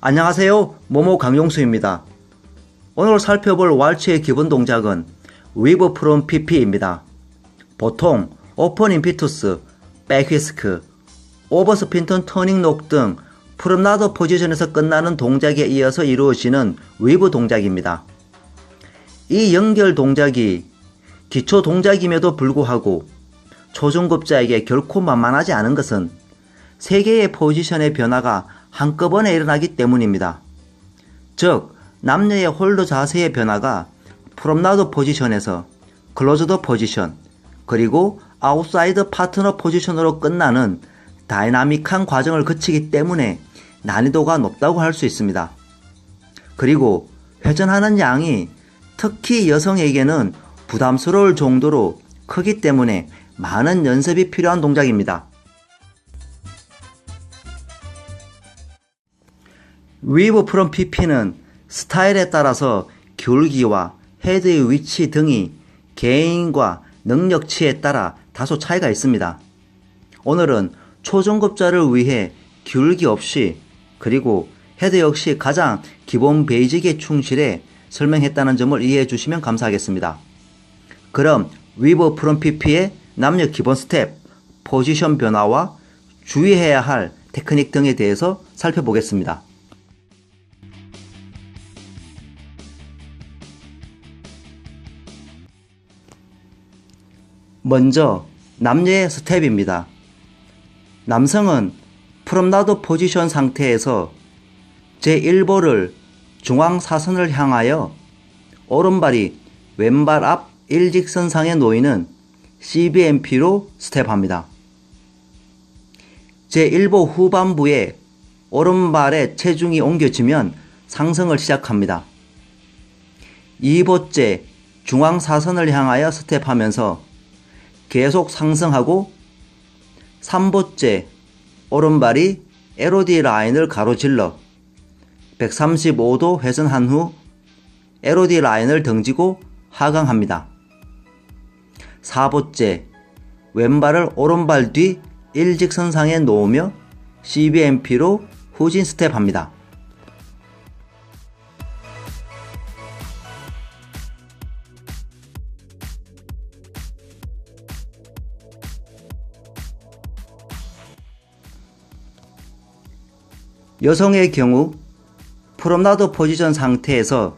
안녕하세요. 모모 강용수입니다. 오늘 살펴볼 왈츠의 기본 동작은 위브 프롬 PP입니다. 보통 오픈 임피투스, 백휘스크, 오버스핀 턴 터닝 녹 등 프롬나더 포지션에서 끝나는 동작에 이어서 이루어지는 위브 동작입니다. 이 연결 동작이 기초 동작임에도 불구하고 초중급자에게 결코 만만하지 않은 것은 3개의 포지션의 변화가 한꺼번에 일어나기 때문입니다. 즉, 남녀의 홀드 자세의 변화가 프롬나더 포지션에서 클로즈드 포지션, 그리고 아웃사이드 파트너 포지션으로 끝나는 다이나믹한 과정을 거치기 때문에 난이도가 높다고 할 수 있습니다. 그리고 회전하는 양이 특히 여성에게는 부담스러울 정도로 크기 때문에 많은 연습이 필요한 동작입니다. 위브 프롬 PP는 스타일에 따라서 기울기와 헤드의 위치 등이 개인과 능력치에 따라 다소 차이가 있습니다. 오늘은 초중급자를 위해 기울기 없이 그리고 헤드 역시 가장 기본 베이직에 충실해 설명했다는 점을 이해해 주시면 감사하겠습니다. 그럼 위브 프롬 PP의 남녀 기본 스텝, 포지션 변화와 주의해야 할 테크닉 등에 대해서 살펴보겠습니다. 먼저 남녀의 스텝입니다. 남성은 프롬나더 포지션 상태에서 제1볼을 중앙 사선을 향하여 오른발이 왼발 앞 일직선상에 놓이는 CBMP로 스텝합니다. 제1보 후반부에 오른발의 체중이 옮겨지면 상승을 시작합니다. 2보째 중앙 사선을 향하여 스텝하면서 계속 상승하고 3보째 오른발이 LOD 라인을 가로질러 135도 회전한 후 LOD 라인을 등지고 하강합니다. 4보째 왼발을 오른발 뒤 일직선상에 놓으며 CBMP로 후진 스텝합니다. 여성의 경우 프롬나더 포지션 상태에서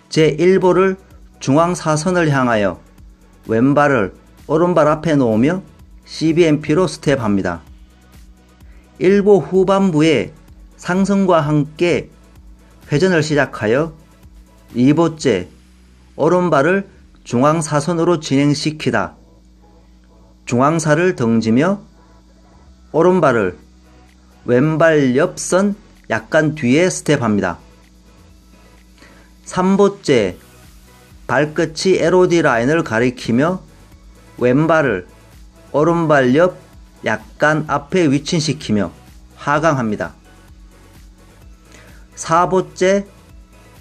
제1볼을 중앙 사선을 향하여 왼발을 오른발 앞에 놓으며 CBMP로 스텝합니다. 1보 후반부에 상승과 함께 회전을 시작하여 2보째 오른발을 중앙 사선으로 진행시키다 중앙사를 등지며 오른발을 왼발 옆선 약간 뒤에 스텝합니다. 3보째 발끝이 LOD 라인을 가리키며 왼발을 오른발 옆 약간 앞에 위치시키며 하강합니다. 4보째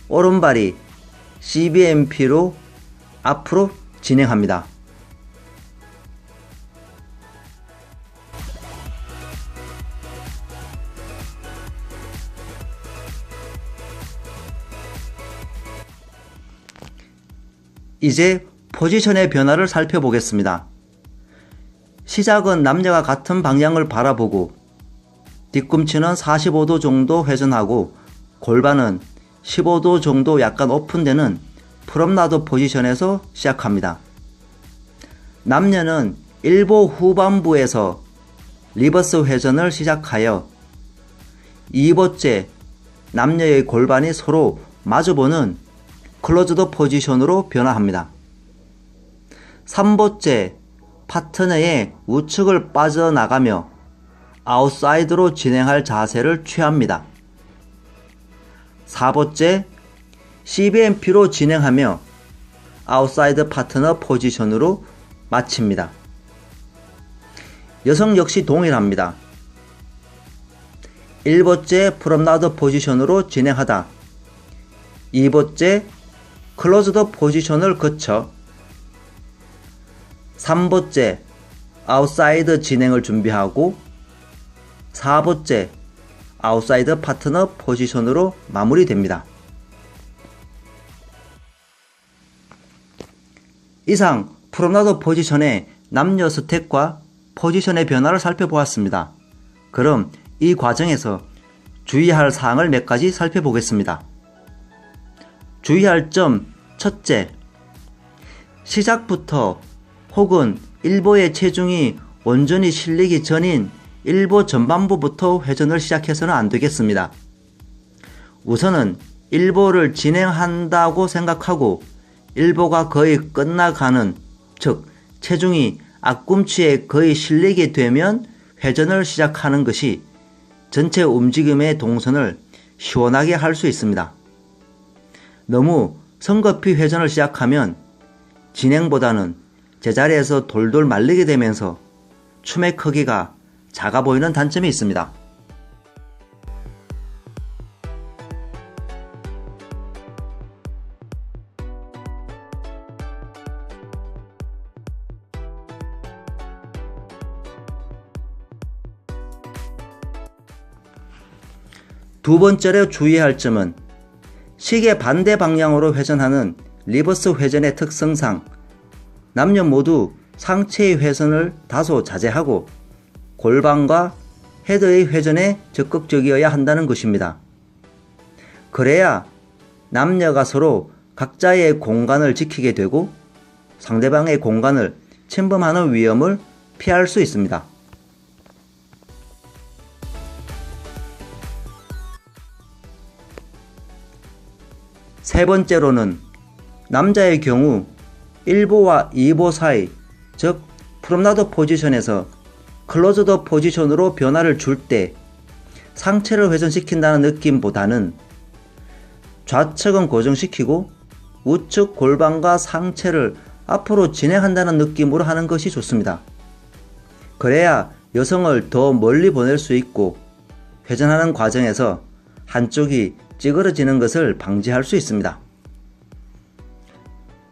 오른발이 CBMP로 앞으로 진행합니다. 이제 포지션의 변화를 살펴보겠습니다. 시작은 남녀가 같은 방향을 바라보고 뒤꿈치는 45도 정도 회전하고 골반은 15도 정도 약간 오픈되는 프롬나더 포지션에서 시작합니다. 남녀는 1보 후반부에서 리버스 회전을 시작하여 2보째 남녀의 골반이 서로 마주보는 클로즈드 포지션으로 변화합니다. 3보째 파트너의 우측을 빠져나가며 아웃사이드로 진행할 자세를 취합니다. 4보째 CBMP로 진행하며 아웃사이드 파트너 포지션으로 마칩니다. 여성 역시 동일합니다. 1보째 프롬나더 포지션으로 진행하다 2보째 클로즈드 포지션을 거쳐 3보째 아웃사이드 진행을 준비하고 4보째 아웃사이드 파트너 포지션으로 마무리됩니다. 이상 프롬나드 포지션의 남녀 스택과 포지션의 변화를 살펴보았습니다. 그럼 이 과정에서 주의할 사항을 몇 가지 살펴보겠습니다. 주의할 점 첫째, 시작부터 혹은 일보의 체중이 온전히 실리기 전인 일보 전반부부터 회전을 시작해서는 안 되겠습니다. 우선은 일보를 진행한다고 생각하고 일보가 거의 끝나가는, 즉 체중이 앞꿈치에 거의 실리게 되면 회전을 시작하는 것이 전체 움직임의 동선을 시원하게 할 수 있습니다. 너무 성급히 회전을 시작하면 진행보다는 제자리에서 돌돌 말리게 되면서 춤의 크기가 작아 보이는 단점이 있습니다. 두 번째로 주의할 점은 시계 반대 방향으로 회전하는 리버스 회전의 특성상 남녀 모두 상체의 회전을 다소 자제하고 골반과 헤드의 회전에 적극적이어야 한다는 것입니다. 그래야 남녀가 서로 각자의 공간을 지키게 되고 상대방의 공간을 침범하는 위험을 피할 수 있습니다. 세 번째로는 남자의 경우 1보와 2보 사이, 즉 프롬나드 포지션에서 클로즈드 포지션으로 변화를 줄 때 상체를 회전시킨다는 느낌보다는 좌측은 고정시키고 우측 골반과 상체를 앞으로 진행한다는 느낌으로 하는 것이 좋습니다. 그래야 여성을 더 멀리 보낼 수 있고 회전하는 과정에서 한쪽이 찌그러지는 것을 방지할 수 있습니다.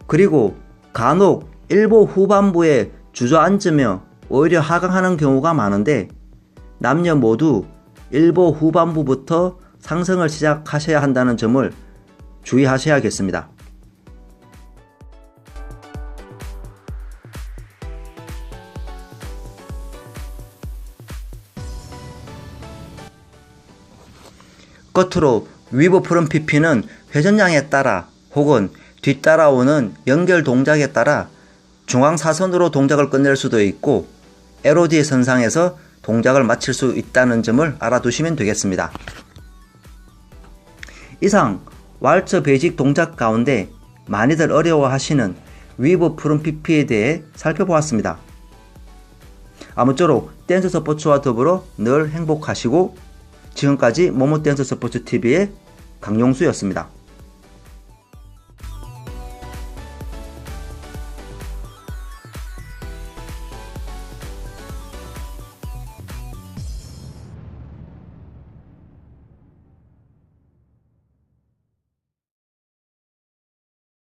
그리고 간혹 일보 후반부에 주저앉으며 오히려 하강하는 경우가 많은데 남녀 모두 일보 후반부부터 상승을 시작하셔야 한다는 점을 주의하셔야겠습니다. 끝으로 위브 프롬 PP는 회전량에 따라 혹은 뒤따라오는 연결 동작에 따라 중앙사선으로 동작을 끝낼 수도 있고 LOD 선상에서 동작을 마칠 수 있다는 점을 알아두시면 되겠습니다. 이상 왈츠 베이직 동작 가운데 많이들 어려워하시는 위브 프롬 PP에 대해 살펴보았습니다. 아무쪼록 댄스 스포츠와 더불어 늘 행복하시고 지금까지 모모댄스 스포츠 TV의 강용수였습니다.